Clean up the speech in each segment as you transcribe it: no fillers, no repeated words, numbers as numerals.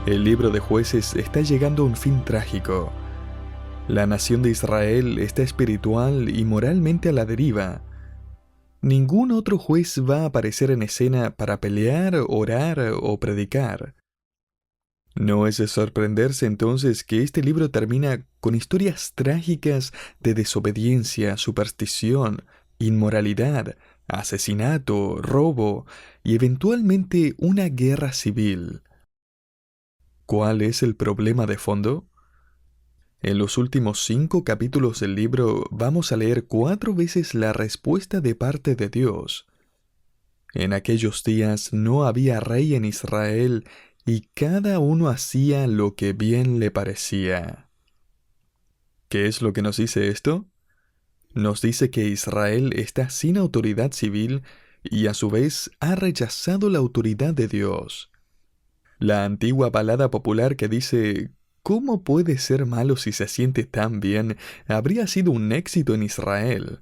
El libro de Jueces está llegando a un fin trágico. La nación de Israel está espiritual y moralmente a la deriva. Ningún otro juez va a aparecer en escena para pelear, orar o predicar. No es de sorprenderse entonces que este libro termina con historias trágicas de desobediencia, superstición, inmoralidad, asesinato, robo y eventualmente una guerra civil. ¿Cuál es el problema de fondo? En los últimos 5 capítulos del libro vamos a leer 4 veces la respuesta de parte de Dios. En aquellos días no había rey en Israel y cada uno hacía lo que bien le parecía. ¿Qué es lo que nos dice esto? Nos dice que Israel está sin autoridad civil y a su vez ha rechazado la autoridad de Dios. La antigua balada popular que dice ¿cómo puede ser malo si se siente tan bien? Habría sido un éxito en Israel.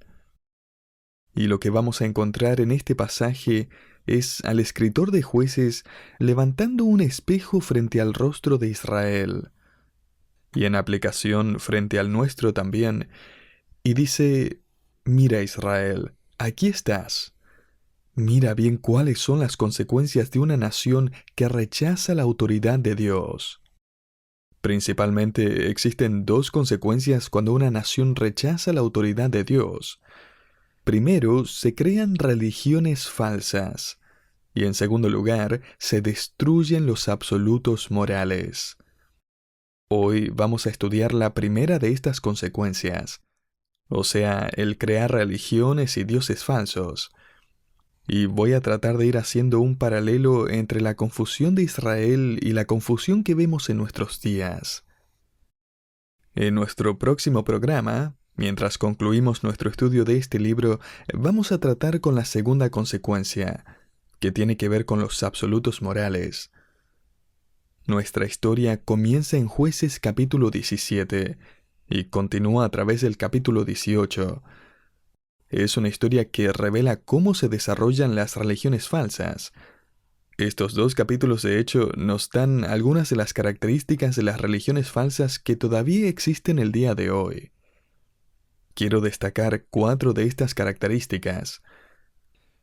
Y lo que vamos a encontrar en este pasaje es al escritor de Jueces levantando un espejo frente al rostro de Israel, y en aplicación frente al nuestro también, y dice, mira Israel, aquí estás. Mira bien cuáles son las consecuencias de una nación que rechaza la autoridad de Dios. Principalmente existen 2 consecuencias cuando una nación rechaza la autoridad de Dios. Primero, se crean religiones falsas. Y en segundo lugar, se destruyen los absolutos morales. Hoy vamos a estudiar la primera de estas consecuencias, o sea, el crear religiones y dioses falsos. Y voy a tratar de ir haciendo un paralelo entre la confusión de Israel y la confusión que vemos en nuestros días. En nuestro próximo programa, mientras concluimos nuestro estudio de este libro, vamos a tratar con la segunda consecuencia, que tiene que ver con los absolutos morales. Nuestra historia comienza en Jueces capítulo 17 y continúa a través del capítulo 18. Es una historia que revela cómo se desarrollan las religiones falsas. Estos 2 capítulos de hecho nos dan algunas de las características de las religiones falsas que todavía existen el día de hoy. Quiero destacar 4 de estas características.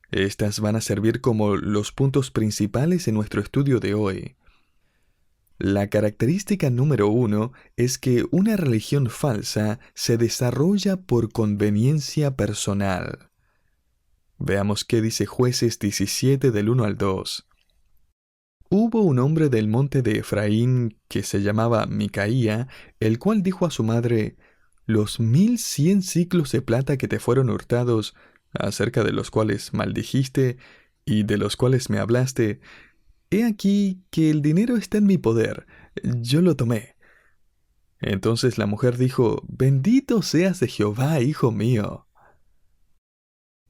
Estas van a servir como los puntos principales en nuestro estudio de hoy. La característica número 1 es que una religión falsa se desarrolla por conveniencia personal. Veamos qué dice Jueces 17 del 1 al 2. Hubo un hombre del monte de Efraín que se llamaba Micaía, el cual dijo a su madre, «Los 1100 siclos de plata que te fueron hurtados, acerca de los cuales maldijiste y de los cuales me hablaste, he aquí que el dinero está en mi poder, yo lo tomé». Entonces la mujer dijo, «Bendito seas de Jehová, hijo mío».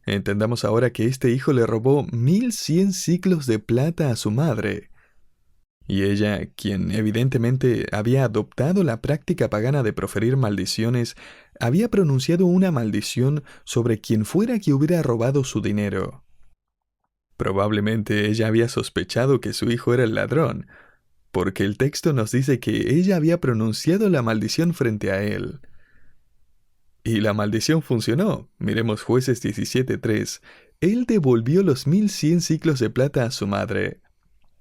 Entendamos ahora que este hijo le robó 1100 siclos de plata a su madre. Y ella, quien evidentemente había adoptado la práctica pagana de proferir maldiciones, había pronunciado una maldición sobre quien fuera que hubiera robado su dinero. Probablemente ella había sospechado que su hijo era el ladrón, porque el texto nos dice que ella había pronunciado la maldición frente a él. Y la maldición funcionó. Miremos Jueces 17:3. Él devolvió los 1100 siclos de plata a su madre.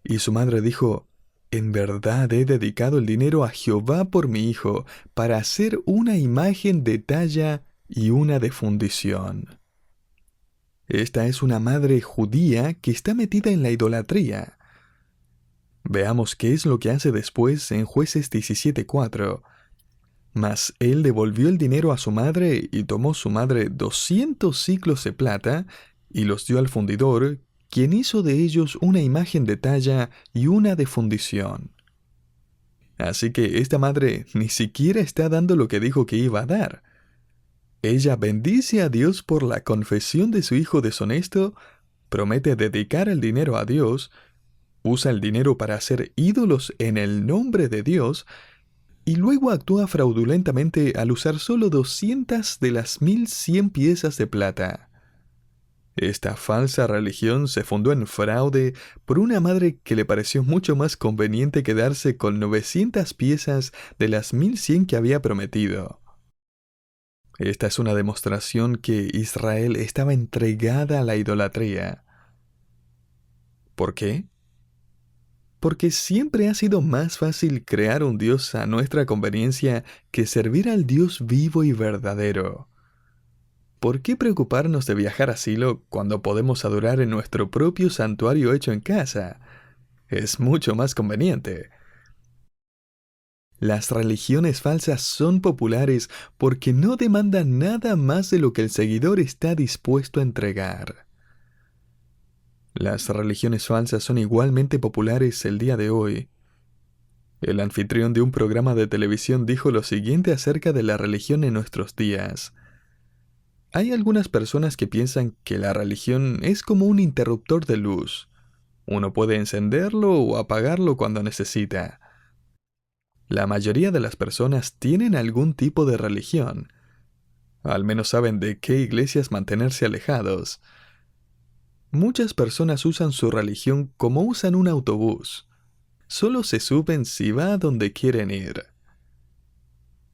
Y su madre dijo, «En verdad he dedicado el dinero a Jehová por mi hijo, para hacer una imagen de talla y una de fundición». Esta es una madre judía que está metida en la idolatría. Veamos qué es lo que hace después en Jueces 17:4. Mas él devolvió el dinero a su madre y tomó su madre 200 siclos de plata y los dio al fundidor, quien hizo de ellos una imagen de talla y una de fundición. Así que esta madre ni siquiera está dando lo que dijo que iba a dar. Ella bendice a Dios por la confesión de su hijo deshonesto, promete dedicar el dinero a Dios, usa el dinero para hacer ídolos en el nombre de Dios, y luego actúa fraudulentamente al usar solo 200 de las 1100 piezas de plata. Esta falsa religión se fundó en fraude por una madre que le pareció mucho más conveniente quedarse con 900 piezas de las 1100 que había prometido. Esta es una demostración que Israel estaba entregada a la idolatría. ¿Por qué? Porque siempre ha sido más fácil crear un Dios a nuestra conveniencia que servir al Dios vivo y verdadero. ¿Por qué preocuparnos de viajar a Silo cuando podemos adorar en nuestro propio santuario hecho en casa? Es mucho más conveniente. Las religiones falsas son populares porque no demandan nada más de lo que el seguidor está dispuesto a entregar. Las religiones falsas son igualmente populares el día de hoy. El anfitrión de un programa de televisión dijo lo siguiente acerca de la religión en nuestros días. Hay algunas personas que piensan que la religión es como un interruptor de luz. Uno puede encenderlo o apagarlo cuando necesita. La mayoría de las personas tienen algún tipo de religión. Al menos saben de qué iglesias mantenerse alejados. Muchas personas usan su religión como usan un autobús. Solo se suben si va a donde quieren ir.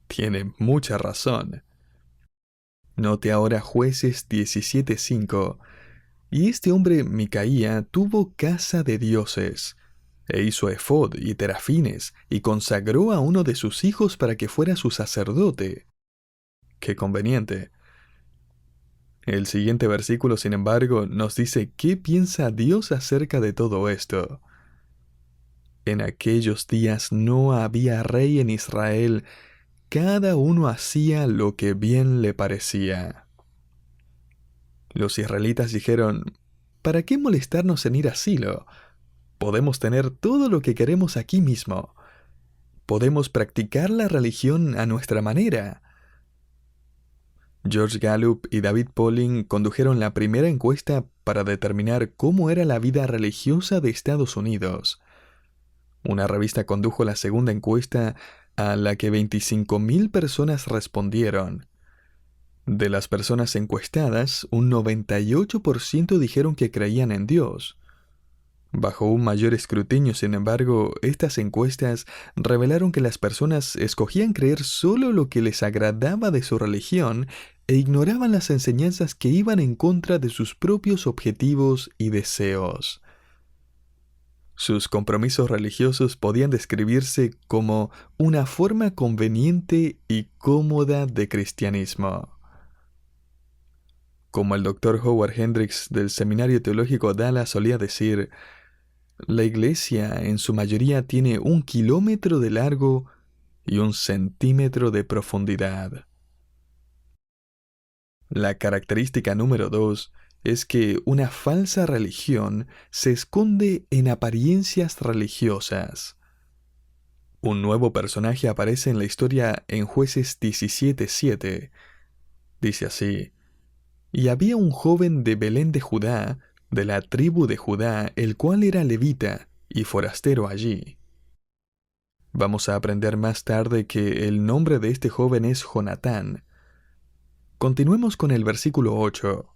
Tiene mucha razón. Note ahora Jueces 17:5. Y este hombre Micaía tuvo casa de dioses, e hizo efod y terafines, y consagró a uno de sus hijos para que fuera su sacerdote. ¡Qué conveniente! El siguiente versículo, sin embargo, nos dice qué piensa Dios acerca de todo esto. En aquellos días no había rey en Israel, cada uno hacía lo que bien le parecía. Los israelitas dijeron, ¿para qué molestarnos en ir a Silo? Podemos tener todo lo que queremos aquí mismo. Podemos practicar la religión a nuestra manera. George Gallup y David Polling condujeron la primera encuesta para determinar cómo era la vida religiosa de Estados Unidos. Una revista condujo la segunda encuesta a la que 25,000 personas respondieron. De las personas encuestadas, un 98% dijeron que creían en Dios. Bajo un mayor escrutinio, sin embargo, estas encuestas revelaron que las personas escogían creer solo lo que les agradaba de su religión e ignoraban las enseñanzas que iban en contra de sus propios objetivos y deseos. Sus compromisos religiosos podían describirse como una forma conveniente y cómoda de cristianismo. Como el Dr. Howard Hendricks del Seminario Teológico Dallas solía decir, la iglesia en su mayoría tiene 1 kilómetro de largo y 1 centímetro de profundidad. La característica número 2 es que una falsa religión se esconde en apariencias religiosas. Un nuevo personaje aparece en la historia en Jueces 17:7. Dice así: Y había un joven de Belén de Judá, de la tribu de Judá, el cual era levita y forastero allí. Vamos a aprender más tarde que el nombre de este joven es Jonatán. Continuemos con el versículo 8.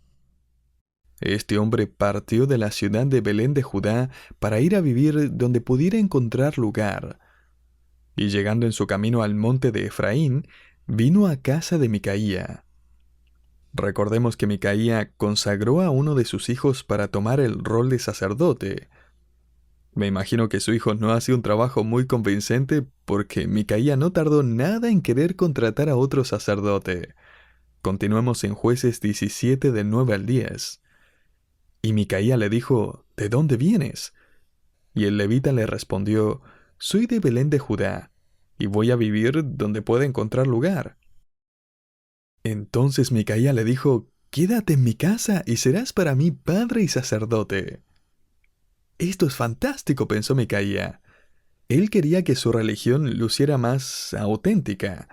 Este hombre partió de la ciudad de Belén de Judá para ir a vivir donde pudiera encontrar lugar. Y llegando en su camino al monte de Efraín, vino a casa de Micaía. Recordemos que Micaía consagró a uno de sus hijos para tomar el rol de sacerdote. Me imagino que su hijo no hacía un trabajo muy convincente porque Micaía no tardó nada en querer contratar a otro sacerdote. Continuemos en Jueces 17 del 9 al 10. Y Micaía le dijo, ¿de dónde vienes? Y el levita le respondió, soy de Belén de Judá, y voy a vivir donde pueda encontrar lugar. Entonces Micaía le dijo, quédate en mi casa y serás para mí padre y sacerdote. Esto es fantástico, pensó Micaía. Él quería que su religión luciera más auténtica.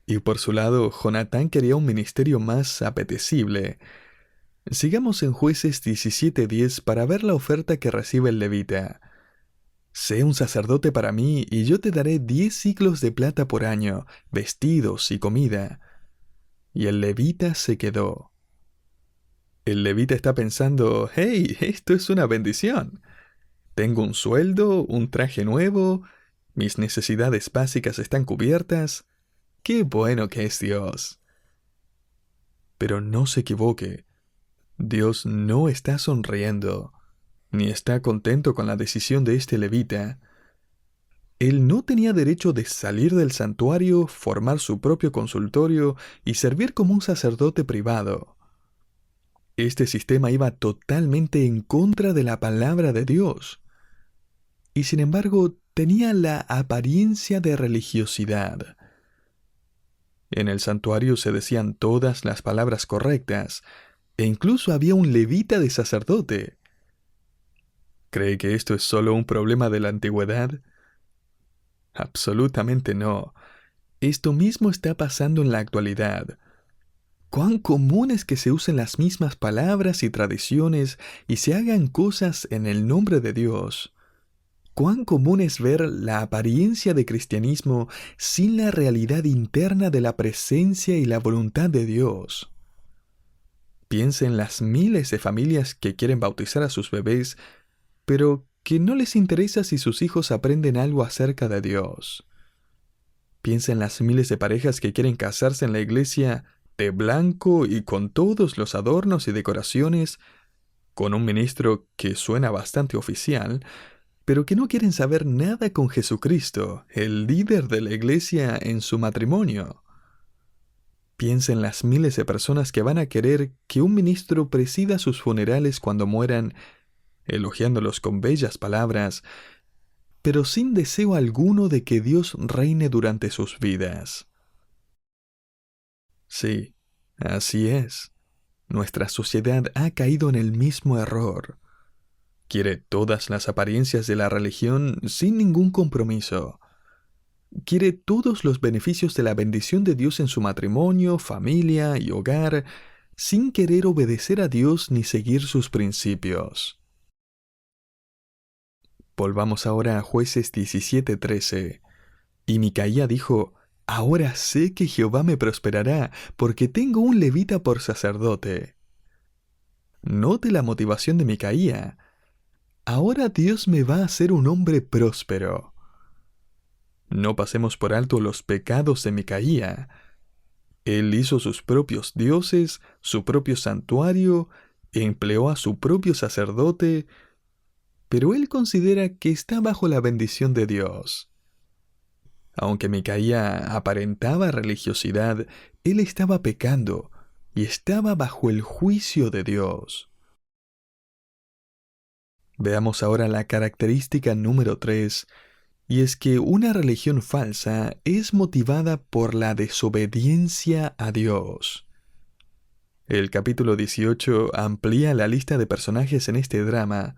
Y por su lado, Jonatán quería un ministerio más apetecible. Sigamos en Jueces 17:10 para ver la oferta que recibe el levita. Sé un sacerdote para mí y yo te daré 10 siclos de plata por año, vestidos y comida. Y el levita se quedó. El levita está pensando, hey, esto es una bendición. Tengo un sueldo, un traje nuevo, mis necesidades básicas están cubiertas. ¡Qué bueno que es Dios! Pero no se equivoque, Dios no está sonriendo, ni está contento con la decisión de este levita. Él no tenía derecho de salir del santuario, formar su propio consultorio y servir como un sacerdote privado. Este sistema iba totalmente en contra de la palabra de Dios. Y sin embargo, tenía la apariencia de religiosidad. En el santuario se decían todas las palabras correctas, e incluso había un levita de sacerdote. ¿Cree que esto es solo un problema de la antigüedad? Absolutamente no. Esto mismo está pasando en la actualidad. Cuán común es que se usen las mismas palabras y tradiciones y se hagan cosas en el nombre de Dios. Cuán común es ver la apariencia de cristianismo sin la realidad interna de la presencia y la voluntad de Dios. Piensa en las miles de familias que quieren bautizar a sus bebés, pero que no les interesa si sus hijos aprenden algo acerca de Dios. Piensa en las miles de parejas que quieren casarse en la iglesia de blanco y con todos los adornos y decoraciones, con un ministro que suena bastante oficial, pero que no quieren saber nada con Jesucristo, el líder de la iglesia, en su matrimonio. Piensa en las miles de personas que van a querer que un ministro presida sus funerales cuando mueran, elogiándolos con bellas palabras, pero sin deseo alguno de que Dios reine durante sus vidas. Sí, así es. Nuestra sociedad ha caído en el mismo error. Quiere todas las apariencias de la religión sin ningún compromiso. Quiere todos los beneficios de la bendición de Dios en su matrimonio, familia y hogar, sin querer obedecer a Dios ni seguir sus principios. Volvamos ahora a Jueces 17:13. Y Micaía dijo, ahora sé que Jehová me prosperará, porque tengo un levita por sacerdote. Note la motivación de Micaía. Ahora Dios me va a hacer un hombre próspero. No pasemos por alto los pecados de Micaía. Él hizo sus propios dioses, su propio santuario, empleó a su propio sacerdote, pero él considera que está bajo la bendición de Dios. Aunque Micaía aparentaba religiosidad, él estaba pecando y estaba bajo el juicio de Dios. Veamos ahora la característica número 3, y es que una religión falsa es motivada por la desobediencia a Dios. El capítulo 18 amplía la lista de personajes en este drama.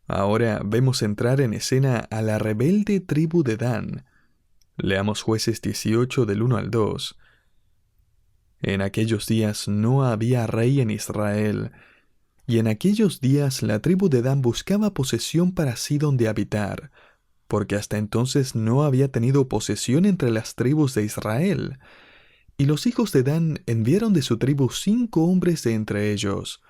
Ahora vemos entrar en escena a la rebelde tribu de Dan. Leamos Jueces 18 del 1 al 2. En aquellos días no había rey en Israel, y en aquellos días la tribu de Dan buscaba posesión para sí donde habitar, porque hasta entonces no había tenido posesión entre las tribus de Israel. Y los hijos de Dan enviaron de su tribu 5 hombres de entre ellos,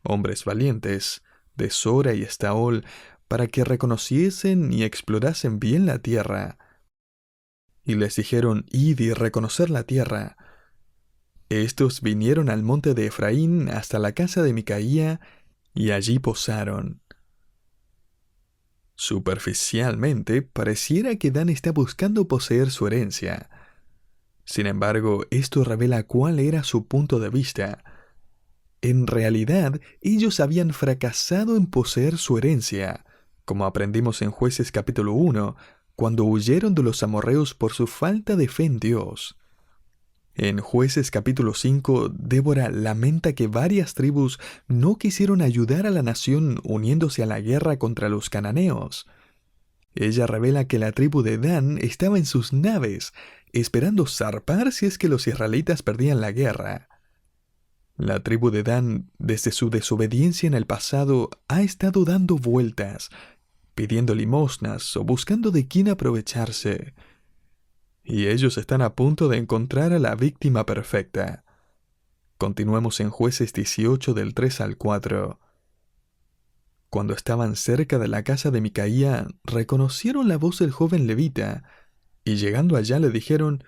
hombres valientes, de Sora y Estaol, para que reconociesen y explorasen bien la tierra. Y les dijeron, id y reconocer la tierra. Estos vinieron al monte de Efraín hasta la casa de Micaía, y allí posaron. Superficialmente, pareciera que Dan está buscando poseer su herencia. Sin embargo, esto revela cuál era su punto de vista. En realidad, ellos habían fracasado en poseer su herencia, como aprendimos en Jueces capítulo 1, cuando huyeron de los amorreos por su falta de fe en Dios. En Jueces capítulo 5, Débora lamenta que varias tribus no quisieron ayudar a la nación uniéndose a la guerra contra los cananeos. Ella revela que la tribu de Dan estaba en sus naves, esperando zarpar si es que los israelitas perdían la guerra. La tribu de Dan, desde su desobediencia en el pasado, ha estado dando vueltas, pidiendo limosnas o buscando de quién aprovecharse. Y ellos están a punto de encontrar a la víctima perfecta. Continuamos en Jueces 18 del 3 al 4. Cuando estaban cerca de la casa de Micaía, reconocieron la voz del joven levita, y llegando allá le dijeron: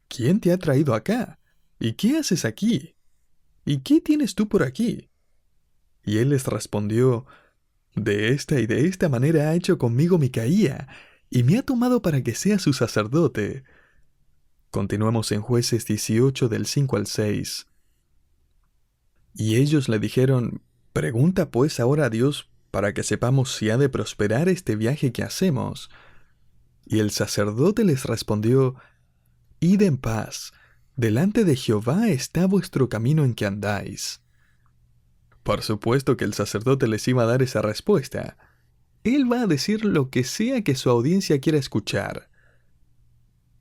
¿Quién te ha traído acá? ¿Y qué haces aquí? ¿Y qué tienes tú por aquí? Y él les respondió: De esta y de esta manera ha hecho conmigo Micaía, y me ha tomado para que sea su sacerdote. Continuamos en Jueces 18 del 5 al 6. Y ellos le dijeron: Pregunta pues ahora a Dios para que sepamos si ha de prosperar este viaje que hacemos. Y el sacerdote les respondió: Id en paz, delante de Jehová está vuestro camino en que andáis. Por supuesto que el sacerdote les iba a dar esa respuesta. Él va a decir lo que sea que su audiencia quiera escuchar.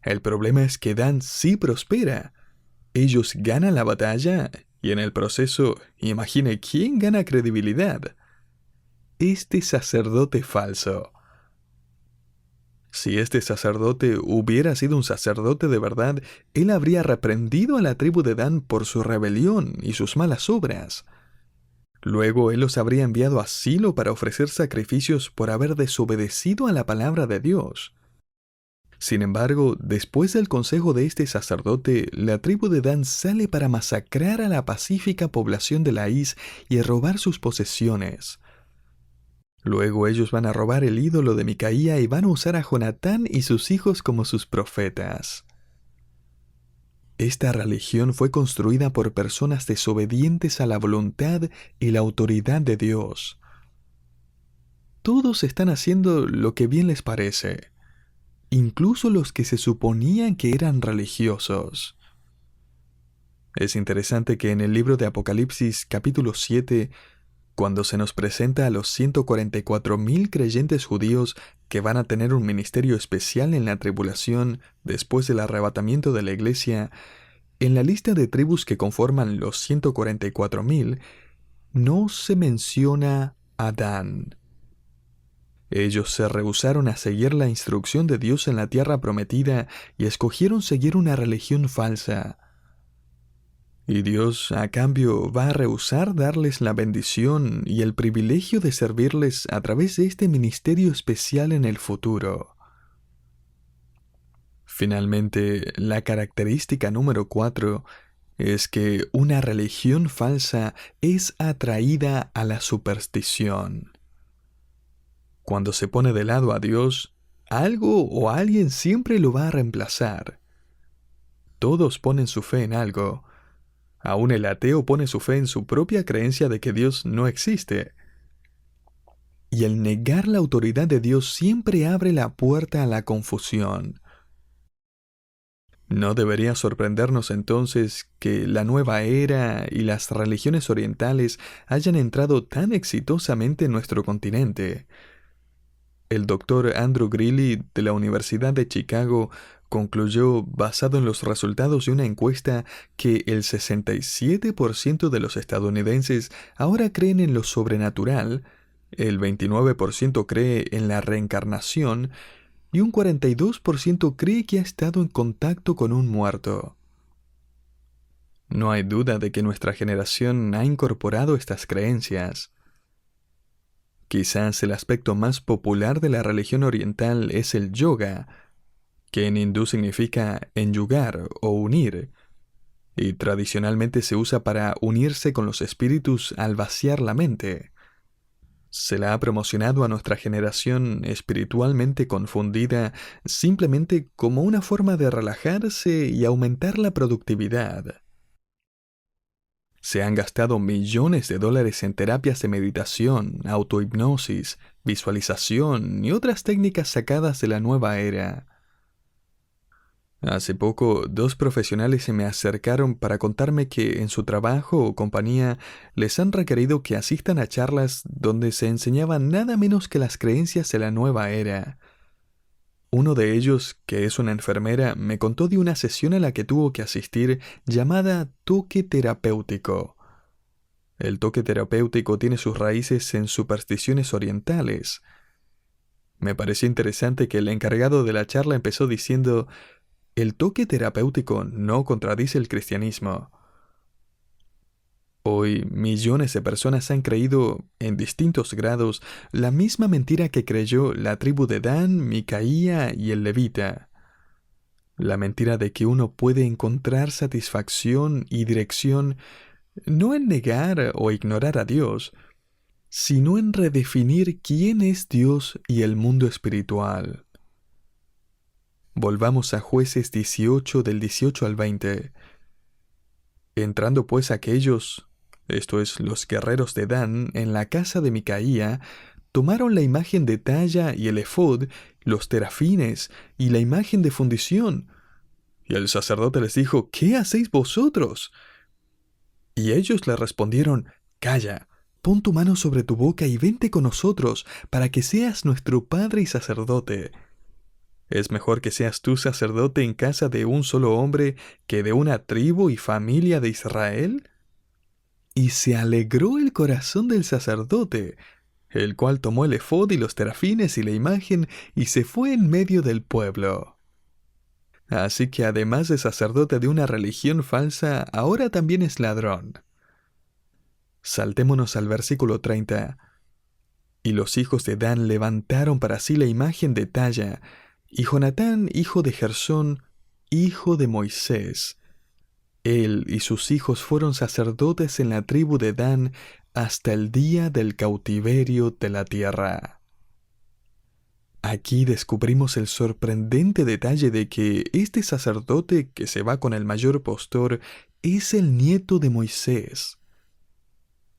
El problema es que Dan sí prospera. Ellos ganan la batalla y en el proceso, imagine quién gana credibilidad. Este sacerdote falso. Si este sacerdote hubiera sido un sacerdote de verdad, él habría reprendido a la tribu de Dan por su rebelión y sus malas obras. Luego él los habría enviado a Silo para ofrecer sacrificios por haber desobedecido a la palabra de Dios. Sin embargo, después del consejo de este sacerdote, la tribu de Dan sale para masacrar a la pacífica población de Laís y robar sus posesiones. Luego ellos van a robar el ídolo de Micaía y van a usar a Jonatán y sus hijos como sus profetas. Esta religión fue construida por personas desobedientes a la voluntad y la autoridad de Dios. Todos están haciendo lo que bien les parece, incluso los que se suponían que eran religiosos. Es interesante que en el libro de Apocalipsis capítulo 7, cuando se nos presenta a los 144,000 creyentes judíos que van a tener un ministerio especial en la tribulación después del arrebatamiento de la iglesia, en la lista de tribus que conforman los 144,000, no se menciona a Dan. Ellos se rehusaron a seguir la instrucción de Dios en la tierra prometida y escogieron seguir una religión falsa. Y Dios, a cambio, va a rehusar darles la bendición y el privilegio de servirles a través de este ministerio especial en el futuro. Finalmente, la característica número 4 es que una religión falsa es atraída a la superstición. Cuando se pone de lado a Dios, algo o alguien siempre lo va a reemplazar. Todos ponen su fe en algo. Aún el ateo pone su fe en su propia creencia de que Dios no existe. Y el negar la autoridad de Dios siempre abre la puerta a la confusión. No debería sorprendernos entonces que la nueva era y las religiones orientales hayan entrado tan exitosamente en nuestro continente. El doctor Andrew Greeley de la Universidad de Chicago concluyó, basado en los resultados de una encuesta, que el 67% de los estadounidenses ahora creen en lo sobrenatural, el 29% cree en la reencarnación y un 42% cree que ha estado en contacto con un muerto. No hay duda de que nuestra generación ha incorporado estas creencias. Quizás el aspecto más popular de la religión oriental es el yoga, que en hindú significa enyugar o unir, y tradicionalmente se usa para unirse con los espíritus al vaciar la mente. Se la ha promocionado a nuestra generación espiritualmente confundida simplemente como una forma de relajarse y aumentar la productividad. Se han gastado millones de dólares en terapias de meditación, autohipnosis, visualización y otras técnicas sacadas de la nueva era. Hace poco, 2 profesionales se me acercaron para contarme que en su trabajo o compañía les han requerido que asistan a charlas donde se enseñaban nada menos que las creencias de la nueva era. Uno de ellos, que es una enfermera, me contó de una sesión a la que tuvo que asistir llamada toque terapéutico. El toque terapéutico tiene sus raíces en supersticiones orientales. Me pareció interesante que el encargado de la charla empezó diciendo: el toque terapéutico no contradice el cristianismo. Hoy, millones de personas han creído, en distintos grados, la misma mentira que creyó la tribu de Dan, Micaía y el levita. La mentira de que uno puede encontrar satisfacción y dirección no en negar o ignorar a Dios, sino en redefinir quién es Dios y el mundo espiritual. Volvamos a Jueces 18 del 18 al 20. Entrando pues aquellos, esto es, los guerreros de Dan, en la casa de Micaía, tomaron la imagen de talla y el efod, los terafines y la imagen de fundición. Y el sacerdote les dijo, ¿qué hacéis vosotros? Y ellos le respondieron, calla, pon tu mano sobre tu boca y vente con nosotros, para que seas nuestro padre y sacerdote. Es mejor que seas tú sacerdote en casa de un solo hombre que de una tribu y familia de Israel. Y se alegró el corazón del sacerdote, el cual tomó el efod y los terafines y la imagen y se fue en medio del pueblo. Así que además de sacerdote de una religión falsa, ahora también es ladrón. Saltémonos al versículo 30. Y los hijos de Dan levantaron para sí la imagen de talla, y Jonatán, hijo de Gersón, hijo de Moisés. Él y sus hijos fueron sacerdotes en la tribu de Dan hasta el día del cautiverio de la tierra. Aquí descubrimos el sorprendente detalle de que este sacerdote que se va con el mayor postor es el nieto de Moisés.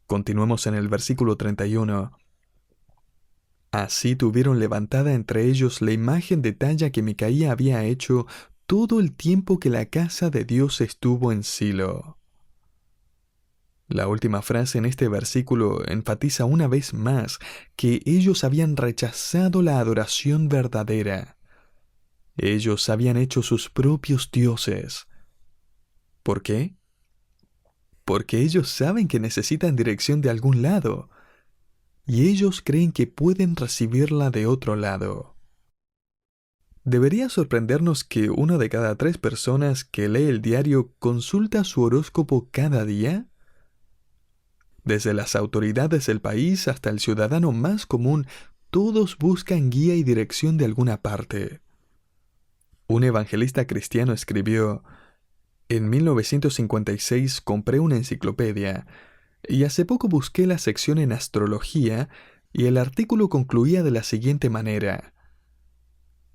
Continuemos en el versículo 31. Así tuvieron levantada entre ellos la imagen de talla que Micaía había hecho todo el tiempo que la casa de Dios estuvo en Silo. La última frase en este versículo enfatiza una vez más que ellos habían rechazado la adoración verdadera. Ellos habían hecho sus propios dioses. ¿Por qué? Porque ellos saben que necesitan dirección de algún lado, y ellos creen que pueden recibirla de otro lado. Debería sorprendernos que 1 de cada 3 personas que lee el diario consulta su horóscopo cada día. Desde las autoridades del país hasta el ciudadano más común, todos buscan guía y dirección de alguna parte. Un evangelista cristiano escribió, en 1956 compré una enciclopedia y hace poco busqué la sección en astrología y el artículo concluía de la siguiente manera.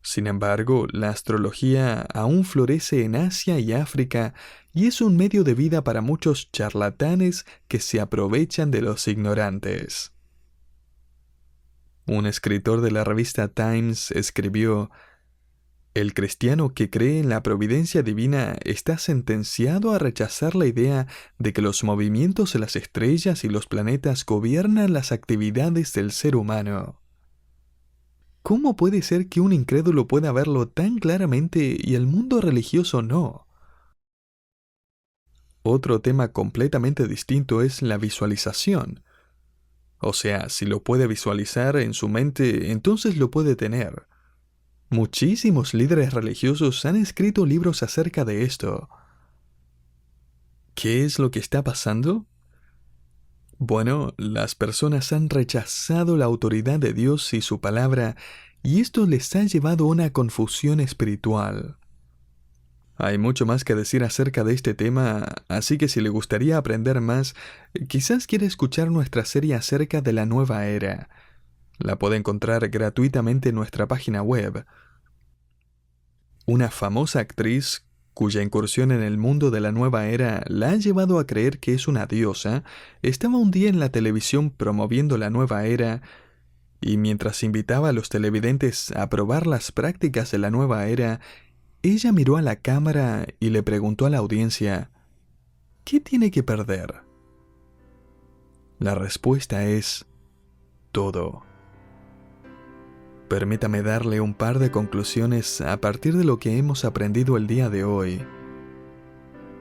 Sin embargo, la astrología aún florece en Asia y África y es un medio de vida para muchos charlatanes que se aprovechan de los ignorantes. Un escritor de la revista Times escribió, el cristiano que cree en la providencia divina está sentenciado a rechazar la idea de que los movimientos de las estrellas y los planetas gobiernan las actividades del ser humano. ¿Cómo puede ser que un incrédulo pueda verlo tan claramente y el mundo religioso no? Otro tema completamente distinto es la visualización. O sea, si lo puede visualizar en su mente, entonces lo puede tener. Muchísimos líderes religiosos han escrito libros acerca de esto. ¿Qué es lo que está pasando? Bueno, las personas han rechazado la autoridad de Dios y su palabra, y esto les ha llevado a una confusión espiritual. Hay mucho más que decir acerca de este tema, así que si le gustaría aprender más, quizás quiera escuchar nuestra serie acerca de la nueva era. La puede encontrar gratuitamente en nuestra página web. Una famosa actriz, cuya incursión en el mundo de la nueva era la ha llevado a creer que es una diosa, estaba un día en la televisión promoviendo la nueva era, y mientras invitaba a los televidentes a probar las prácticas de la nueva era, ella miró a la cámara y le preguntó a la audiencia, ¿qué tiene que perder? La respuesta es, todo. Permítame darle un par de conclusiones a partir de lo que hemos aprendido el día de hoy.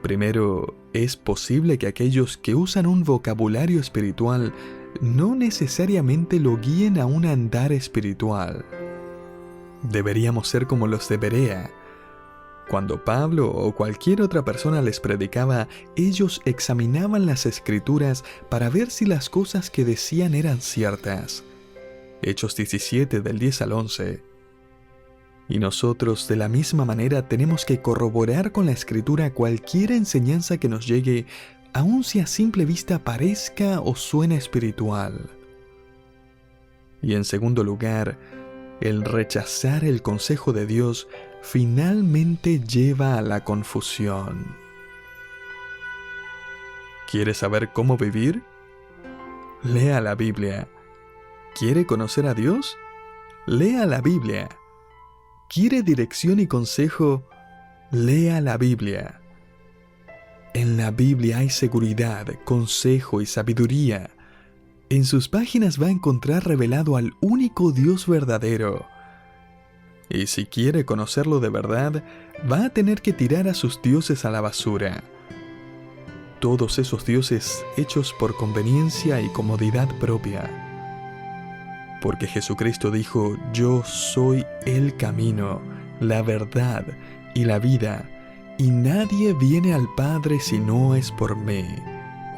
Primero, es posible que aquellos que usan un vocabulario espiritual no necesariamente lo guíen a un andar espiritual. Deberíamos ser como los de Berea. Cuando Pablo o cualquier otra persona les predicaba, ellos examinaban las Escrituras para ver si las cosas que decían eran ciertas. Hechos 17 del 10 al 11. Y nosotros de la misma manera tenemos que corroborar con la Escritura cualquier enseñanza que nos llegue, aun si a simple vista parezca o suena espiritual. Y en segundo lugar, el rechazar el consejo de Dios finalmente lleva a la confusión. ¿Quiere saber cómo vivir? Lea la Biblia. ¿Quiere conocer a Dios? Lea la Biblia. ¿Quiere dirección y consejo? Lea la Biblia. En la Biblia hay seguridad, consejo y sabiduría. En sus páginas va a encontrar revelado al único Dios verdadero. Y si quiere conocerlo de verdad, va a tener que tirar a sus dioses a la basura. Todos esos dioses hechos por conveniencia y comodidad propia. Porque Jesucristo dijo: yo soy el camino, la verdad y la vida, y nadie viene al Padre si no es por mí.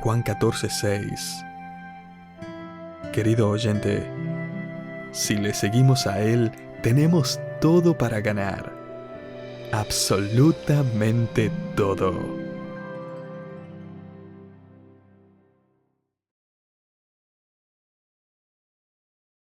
Juan 14:6. Querido oyente, si le seguimos a Él, tenemos todo para ganar. Absolutamente todo.